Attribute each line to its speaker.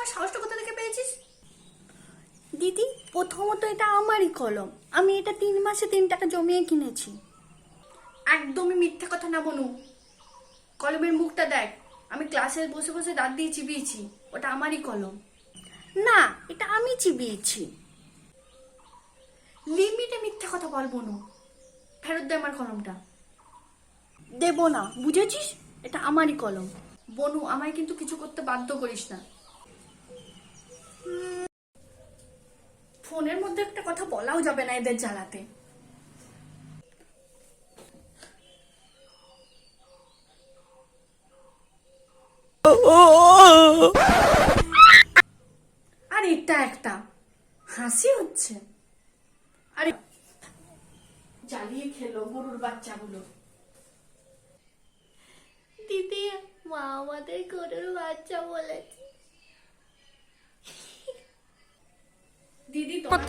Speaker 1: আমার সাহসটা কোথা থেকে পেয়েছিস? দিদি, প্রথমত এটা আমারই কলম, আমি এটা 3 মাসে 3 টাকা জমিয়ে কিনেছি। একদমই মিথ্যা কথা না বনু, কলমের মুখটা দেখ, আমি ক্লাসে বসে বসে দাঁত দিয়ে চিবিয়েছি, ওটা আমারই কলম। না, এটা আমি চিবিয়েছি। লিমিটে মিথ্যা কথা বল বনু, ফেরত দে আমার কলমটা। দেব না, বুঝেছিস? এটা আমারই কলম। বনু, আমায় কিন্তু কিছু করতে বাধ্য করিস না। ফোনের মধ্যে একটা কথা বলাও যাবে না এদের জ্বালাতে। আর এটা একটা হাসি হচ্ছে। আরে জ্বালিয়ে খেলো গরুর বাচ্চাগুলো। দিদি, মা আমাদের গরুর বাচ্চা বলেছে। দিদি, তোমার